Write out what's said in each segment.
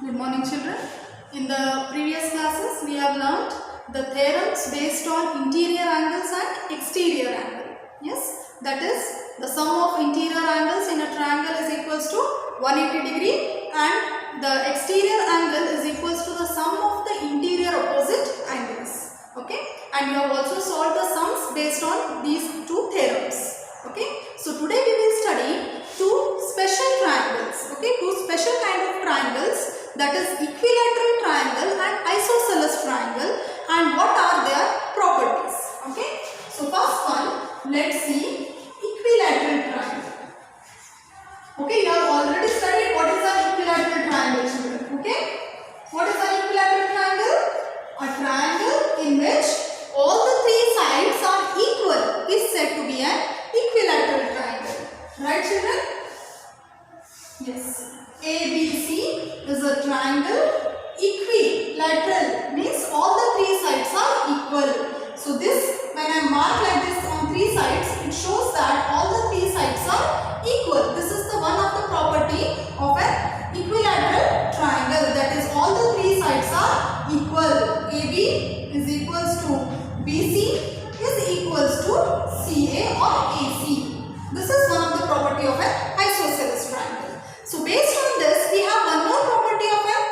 Good morning, children. In the previous classes, we have learnt the theorems based on interior angles and exterior angle. Yes, that is the sum of interior angles in a triangle is equals to 180 degree and the exterior angle is equals to the sum of the interior opposite angles. Okay, and we have also solved the sums based on these two theorems. Okay, so today we will study two special triangles. Okay, two special kind of triangles, that is equilateral triangle and isosceles triangle, and what are their properties. Okay, so first one, let's see equilateral triangle. Okay, you have already studied what is an equilateral triangle, children. Okay, what is an equilateral triangle? A triangle in which all the three sides are equal is said to be an equilateral triangle. Right, children? Yes. ABC is a triangle. Equilateral means all the three sides are equal. So this, when I mark like this on three sides, it shows that all the three sides are equal. This is the one of the property of an equilateral triangle, that is all the three sides are equal. AB is equals to BC is equals to CA or AC. This is one of the property of an isosceles triangle. So based on this, we have one more property of an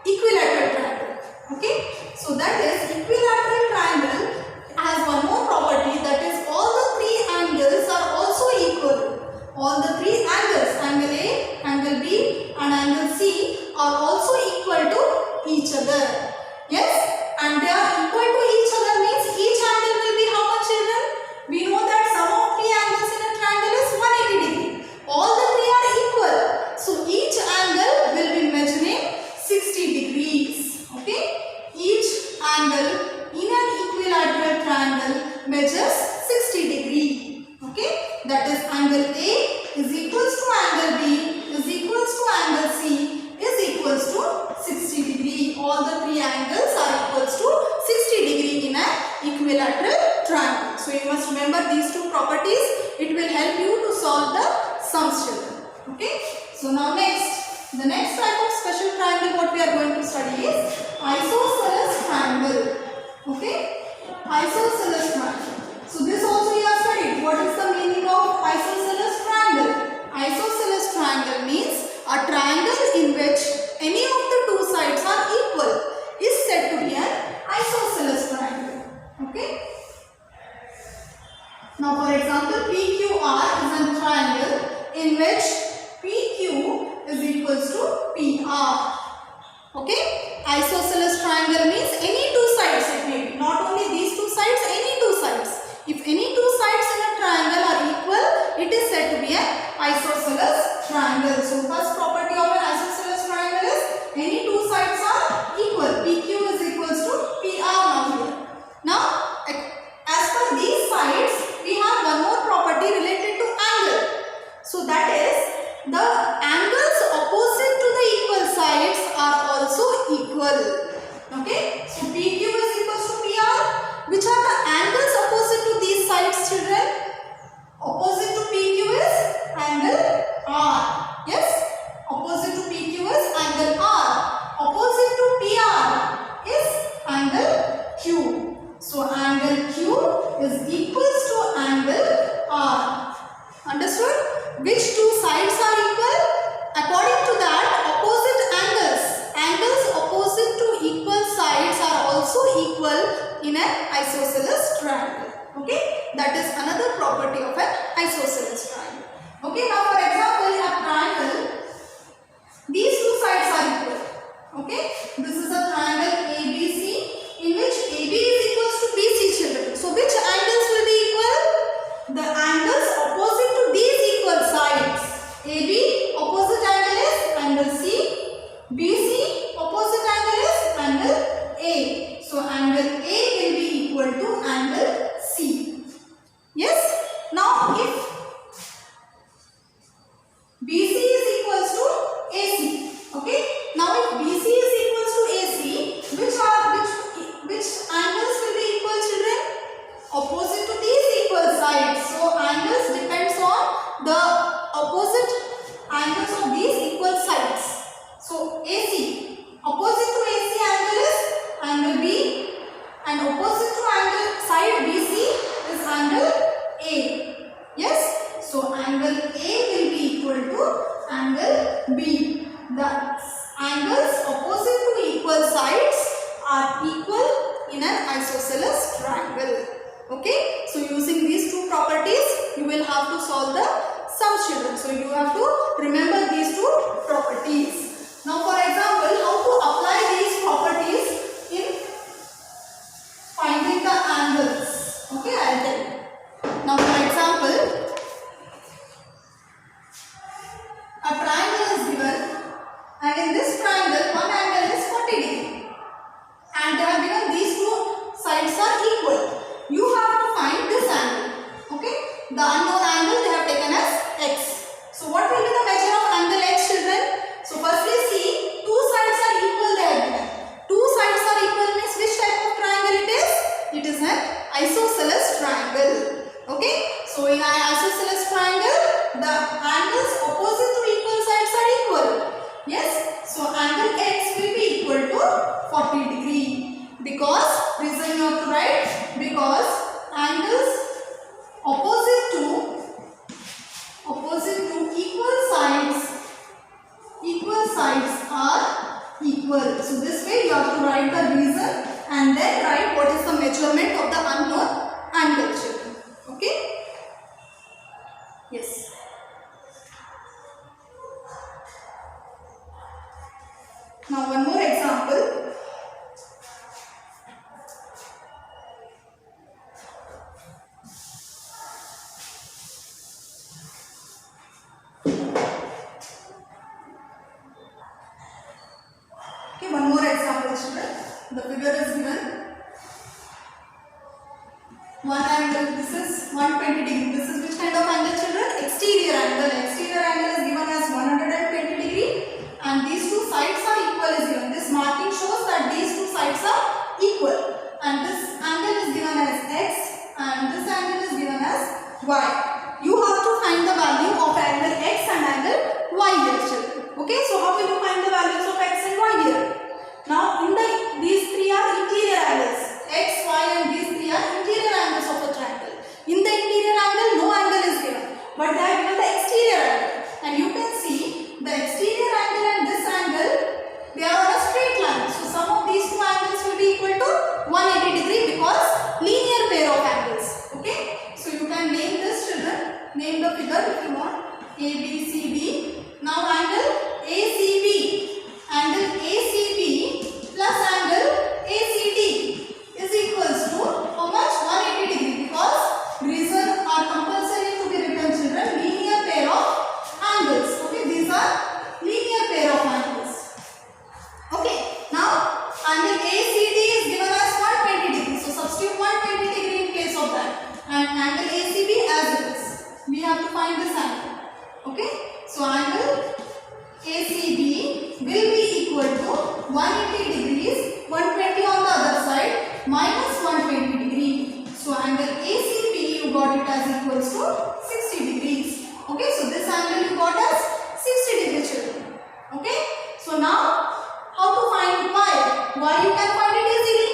equilateral triangle. Okay, so that is equilateral triangle has one more property, that is all the three angles are also equal. All the three angles, angle A, angle B and angle C, are also equal to each other. Yes, and they are equal to each other means each angle will be how much, children? We know that sum of three angles in a triangle is 180 degree. All the three are equal. So each angle will be measuring 60 degrees. Okay, each angle in an equilateral triangle measures 60 degree. Okay, that is angle A is equals to angle B is equals to angle C is equals to 60 degree. All the three angles are equals to 60 degree in an equilateral triangle. So you must remember these two properties. It will help you to solve the sums, children. Okay. So now next, the next type of special triangle what we are going to study is isosceles triangle. Okay, isosceles triangle. So this also you have studied. What is the meaning of isosceles triangle? Isosceles triangle means a triangle in which any of the two sides are equal is said to be an isosceles triangle. Okay. Now for example, PQR is a triangle in which PQ is equals to PR. Okay, isosceles triangle means any two sides, it may be not only these two sides, any two sides. If any two sides in a triangle are equal, it is said to be an isosceles triangle. So first property of an isosceles triangle is any two sides are equal. PQ is equals to PR now here. Now as per these sides, we have one more property related to angle. So that is the angles opposite to the equal sides are also equal. Okay, so PQ is equals to PR. Which are the angles opposite to these sides, children? Opposite to PQ is angle R. Yes, the angles opposite to equal sides are equal in an isosceles triangle. Okay, so using these two properties you will have to solve the sums, children. So you have to remember these two properties. Now for example, how to apply these properties in finding the angles. Okay, I'll tell you. Now for example, a triangle is given, and in this triangle one angle is 40 degree, and they have given these two sides are equal. You have to find this angle. Okay, the unknown angle they have taken as x. So what will be the measure of angle x, children? So firstly see, two sides are equal they have given. Two sides are equal means which type of triangle it is? It is an isosceles triangle. Okay, so in an isosceles triangle the angles opposite to equal sides are equal. Yes, so angle x will be equal to 40 degree. Because reason you have to write, because angles opposite to equal sides are equal. So this way you have to write the reason and then write what is the measurement of the unknown angle, children. Okay? Yes. Now one more example. Okay, one more example, children. The figure is given. One angle, this is 120 degree. This is which kind of angle, children? Exterior angle. Exterior angle is given as 120 degree, and these two sides are equal is given. This marking shows that these two sides are equal, and this angle is given as x and this angle is given as y. You have to find the value of angle x and angle y here, children. Okay, so how will you find the values of x and y here? Now in these three are interior angles. X, y and these three are interior angles of a triangle. In the interior angle no angle is given, but they are given the exterior angle, and you can see the exterior angle and this angle, they are on a straight line. So sum of these two angles will be equal to 180 degree because linear pair of angles. Okay, so you can name this, children. Name the figure if you want. A, B, C, D. Now angle ACB. Angle ACB plus angle ACD is equals to how much? 180 degree, because reason are compulsory to be written, children. Linear pair of angles. Okay, these are linear pair of angles. Okay, now angle ACD is given as 120 degree. So substitute 120 degree in place of that, and angle ACB as it is. We have to find this angle. Okay, so angle ACB will be equal to 180 degrees, 120 on the other side minus 120 degree. So angle ACB you got it as equals to 60 degrees. Okay, so this angle you got as 60 degrees, children. Okay, so now how to find y? Y you can find it easily,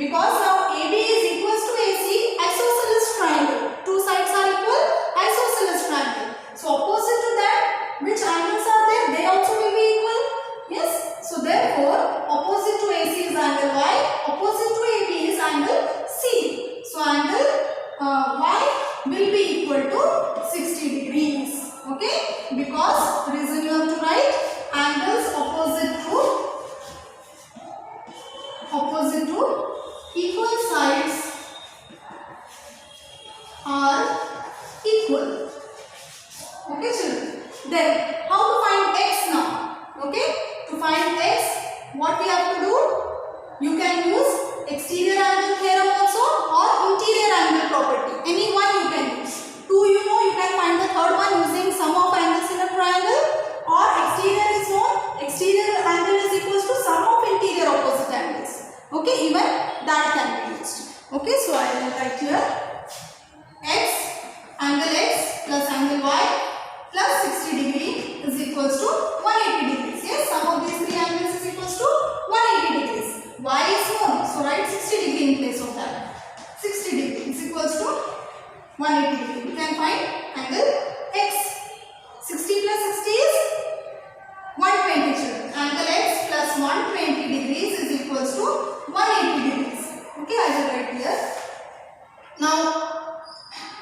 because now AB is equals to AC, isosceles triangle. Two sides are equal, isosceles triangle. So opposite to that, which angles are there? They also will be equal. Yes. So therefore, opposite to AC is angle Y. Opposite to AB is angle C. So angle Y will be equal to 60 degrees. Okay. Because the reason you have to write angles opposite to equal sides are equal. Okay, children. Then how to find x now? Okay, to find x, what we have to do? You can use exterior angle theorem also or interior angle property. Any one you can use. Two you know, you can find the third one using sum of angles in a triangle, or exterior is known. Exterior angle is equals to sum of interior opposite angles. Okay, even that can be used. Okay, so I will write here x, angle x plus angle y plus 60 degree is equals to 180 degrees. Yes, sum of these three angles is equals to 180 degrees. Y is known, so write 60 degree in place of that. 60 degree is equals to 180 degree. We can find angle x. 60 plus 60 is 120. 120 degrees is equals to 180 degrees. Okay, I will write here. Now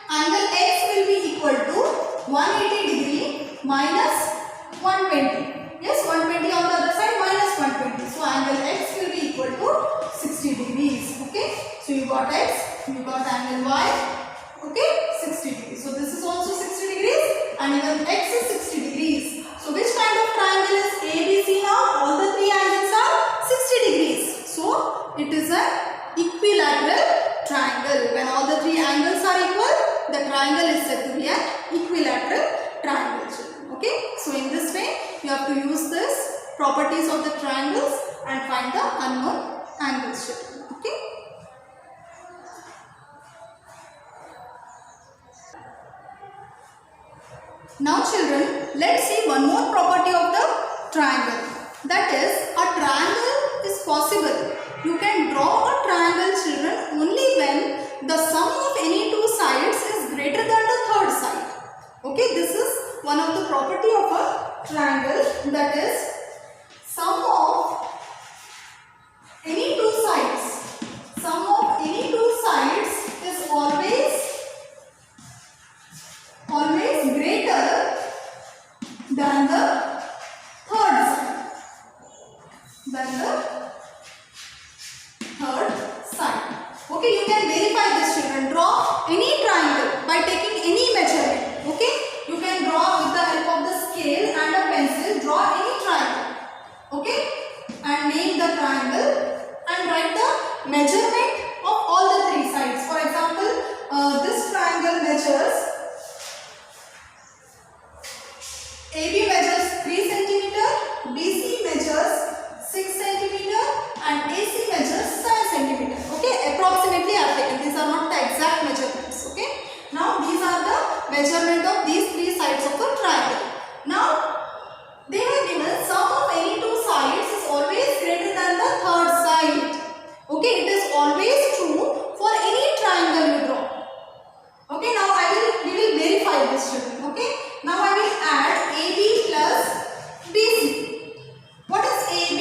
angle X will be equal to 180 degree minus 120. Yes, 120 on the other side minus 120. So angle X will be equal to 60 degrees. Okay, so you got X, you got angle Y. Okay, 60 degrees. So this is also 60 degrees and even X is 60 degrees. So which kind of triangle is ABC now? All the three angles are 60 degrees. So it is an equilateral triangle. When all the three angles are equal, the triangle is said to be an equilateral triangle. Okay, so in this way you have to use this properties of the triangles and find the unknown angles. Okay. Now children, let's see one more property of the triangle. That is, a triangle is possible. You can draw a triangle, children, only when the sum of any two sides is greater than the third side. Okay, this is one of the property of a triangle. That is, sum of any two sides. Sum of any two sides is always greater than the third side. Okay, you can verify this, children. Draw any triangle by taking any measurement. Okay, you can draw with the help of the scale and a pencil. Draw any triangle. Okay, and name the triangle and write the measurement of all the three sides. For example, this triangle measures. AB measures 3 cm, BC measures 6 cm and AC measures 7 cm. Okay, approximately I have taken. These are not the exact measurements. Okay, now these are the measurement of these three sides of the triangle. Now they have given sum of any two sides is always greater than the third side. Okay, it is always true for any triangle you draw. Okay, now we will verify this, children. Okay, now I will add AB plus BC. What is AB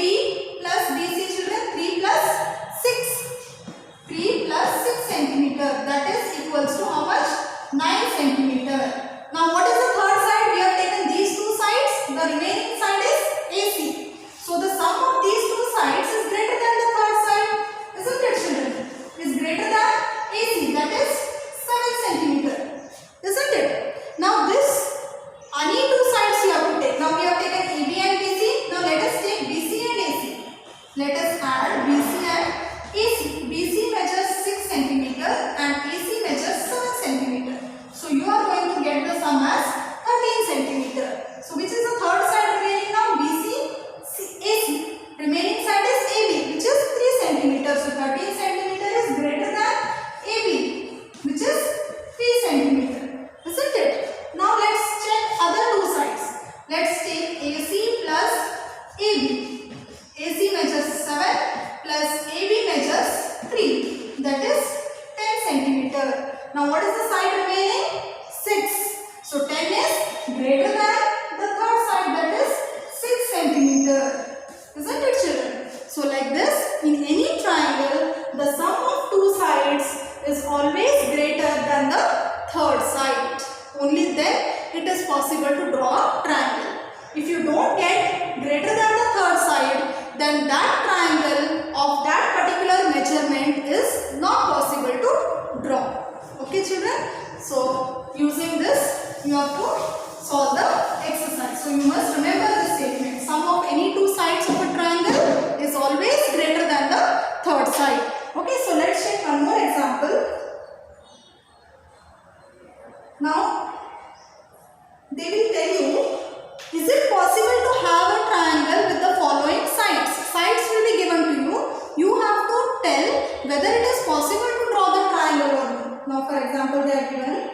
plus BC, children? 3 plus 6. 3 plus 6 centimeter. That is equals to how much? 9 centimeter. Now what is the third side? We have taken these two sides. The remaining side is AC. So the sum of these two sides is greater than the third side. Isn't it, children? Is greater than AC. That is 7 centimeter. Isn't it? Now this any two sides you have to take. Now we have taken AB and BC. Now let us take BC and AC. Let us add BC and AC. BC measures 6 cm and AC measures 7 cm. So you are going to get the sum as 13 cm. So which is the third side remaining now? BC, AC. Remaining side is AB, which is 3 cm. So 13 cm is greater than AB, which is 3 cm. Isn't it? Now let's check other two sides. Let's take AC plus AB. AC measures 7 plus AB measures 3. That is 10 cm. Now what is the side remaining? 6. So 10 is greater than the third side, that is 6 cm. Isn't it, children? So like this, in any triangle, the sum of two sides is always greater than the third side. Only then it is possible to draw a triangle. If you don't get greater than the third side, then that triangle of that particular measurement is not possible to draw. Okay, children? So using this, you have to solve the exercise. So you must remember this statement. Sum of any two sides of a triangle is always greater than the third side. Okay, so let's take one more example. Now, they will tell you, is it possible to have a triangle with the following sides? Sides will be given to you. You have to tell whether it is possible to draw the triangle or not. Now, for example, they are given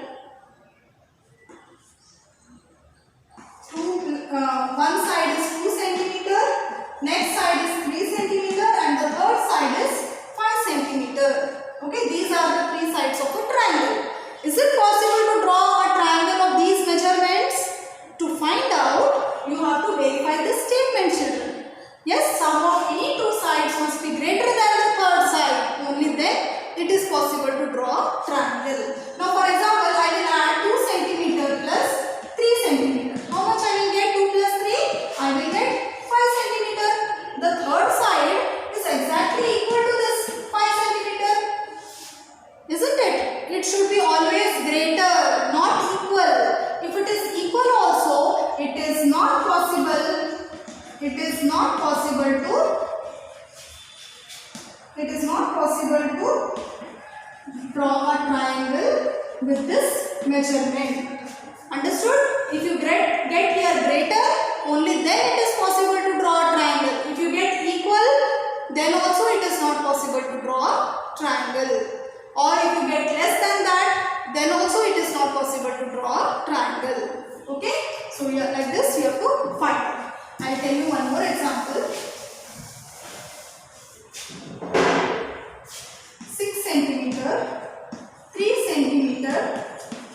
not possible to draw a triangle with this measurement. Understood? If you get here greater, only then it is possible to draw a triangle. If you get equal, then also it is not possible to draw a triangle. Or if you get less than that, then also it is not possible to draw a triangle. Okay? So here like this you have to find out. I will tell you one more example. 6 centimeter, 3 centimeter,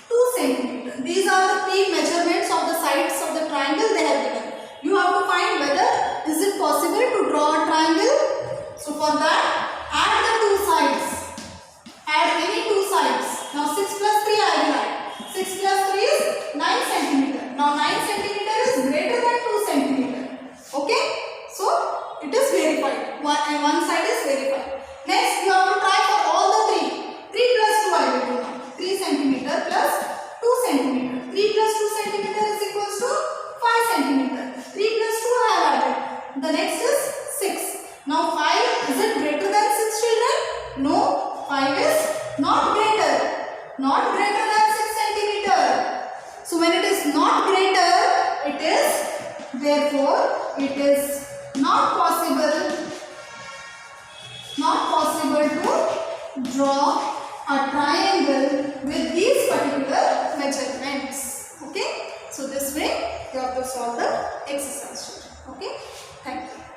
2 centimeter. These are the three measurements of the sides of the triangle they have given. You have to find whether is it possible to draw a triangle. So for that, add the two sides. Add any two sides. Now 6 plus 3 I will add. 6 plus 3 is 9 centimeter. Now 9 centimeter is greater than 2 centimeter. Okay? So it is verified. One side is verified. Next you have to try for all the three. 3 plus 2 I will do now. 3 centimeter plus 2 centimeter. 3 plus 2 centimeter is equals to 5 centimeter. 3 plus 2 I have added. The next is 6. Now 5, is it greater than 6 children? No, 5 is not greater. Not greater than 6 centimeter. So when it is not greater, it is, therefore, it is not possible to draw a triangle with these particular measurements. Okay? So this way you have to solve the exercise. Okay? Thank you.